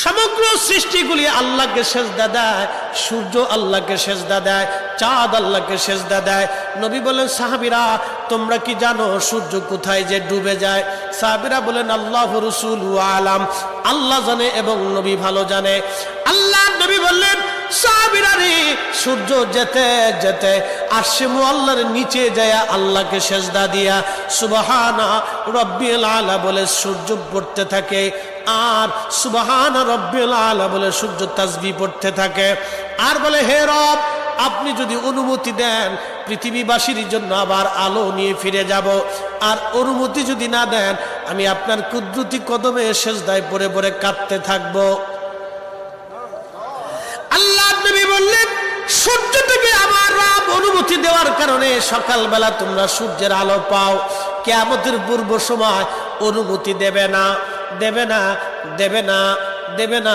সমগ্র সৃষ্টিগুলি আল্লাহকে সেজদা দেয়, সূর্য আল্লাহকে সেজদা দেয়, চাঁদ আল্লাহকে সেজদা দেয়। নবী বলেন, সাহাবীরা তোমরা কি জানো সূর্য কোথায় যে ডুবে যায়? সাহাবীরা বলেন, আল্লাহু রাসূলু আলাম, আল্লাহ জানে এবং নবী ভালো জানে। আল্লাহ নবী বললেন, সাহাবীরা রে, সূর্য যেতে যেতে আরশে মুআল্লার নিচে যায় আল্লাহকে সেজদা দিয়া সুবহানা রাব্বিল আলা বলে সূর্য পড়তে থাকে, আর সুবহানা রাব্বিল আলা বলে সূর্য তাসবিহ পড়তে থাকে, আর বলে, হে রব, আপনি যদি অনুমতি দেন পৃথিবীবাসীর জন্য আবার আলো নিয়ে ফিরে যাব, আর অনুমতি যদি না দেন আমি আপনার কুদরতি কদমে সেজদায় পড়ে পড়ে কাঁদতে থাকবো। আল্লাহ নবী বললেন, সূর্য থেকে আমার রব অনুমতি দেওয়ার কারণে সকালবেলা তোমরা সূর্যের আলো পাও। কিয়ামতের পূর্ব সময় অনুমতি দেবে না, দেবে না, দেবে না, দেবে না।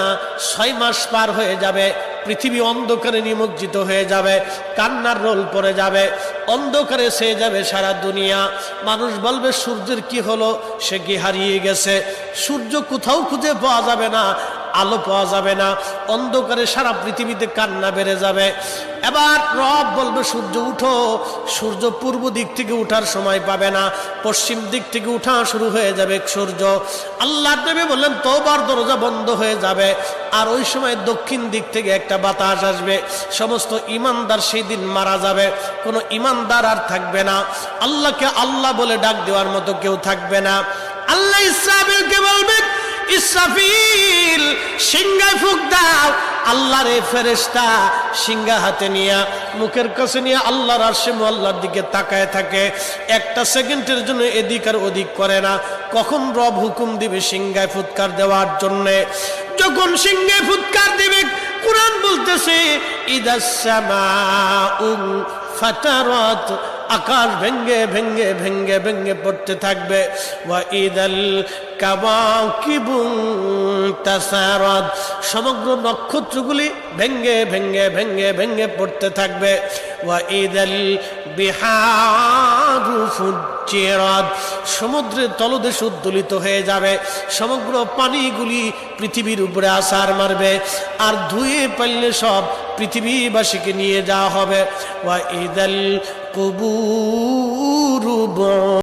6 মাস পার হয়ে যাবে, পৃথিবী অন্ধকারে নিমজ্জিত হয়ে যাবে, কান্নার রোল পড়ে যাবে, অন্ধকারে ছেয়ে যাবে সারা দুনিয়া। মানুষ বলবে, সূর্যের কি হলো? সে কি হারিয়ে গেছে? সূর্য কোথাও খুঁজে পাওয়া যাবে না, আলো পাওয়া যাবে না, অন্ধকারে সারা পৃথিবীতে কান্না বেড়ে যাবে। এবার রব বলবে, সূর্য উঠো। সূর্য পূর্ব দিক থেকে উঠার সময় পাবে না, পশ্চিম দিক থেকে উঠা শুরু হয়ে যাবে সূর্য। আল্লাহ নবী বললেন, তওবার দরজা বন্ধ হয়ে যাবে, আর ওই সময় দক্ষিণ দিক থেকে একটা বাতাস আসবে। সমস্ত ইমানদার সেই দিন মারা যাবে, কোনো ইমানদার আর থাকবে না। আল্লাহকে আল্লাহ বলে ডাক দেওয়ার মতো কেউ থাকবে না। আল্লাহ ইসরাফিলকে বলবে, ইসরাফিল সিংহায় ফুঁক দাও। আল্লাহর এই ফেরেশতা সিংহা হাতে নিয়ে মুখের কাছে নিয়ে আল্লাহর আরশে মুআল্লার দিকে তাকায় থাকে, একটা সেকেন্ডের জন্য এদিক আর ওদিক করে না। কখন রব হুকুম দিবে সিংহায় ফুৎকার দেওয়ার জন্য? যখন সিংহায় ফুৎকার দিবে, কুরআন বলতেছে, ইদাস সামাউ ফাতারাত, আকাশ ভেঙ্গে ভেঙ্গে ভেঙ্গে ভেঙ্গে পড়তে থাকবে। ওয়া ইদাল কাওয়াকিবু তাসারাত, সমগ্র নক্ষত্রগুলি ভেঙ্গে ভেঙ্গে ভেঙ্গে ভেঙ্গে পড়তে থাকবে। ওয়া ইদাল বিহারু ফুজ্জিরাত, সমুদ্রের তলদেশ উদ্দোলিত হয়ে যাবে, সমগ্র পানিগুলি পৃথিবীর উপরে আছাড় মারবে, আর ধুয়ে পারলে সব পৃথিবীবাসীকে নিয়ে যাওয়া হবে। ওয়া ইদাল কুবুরু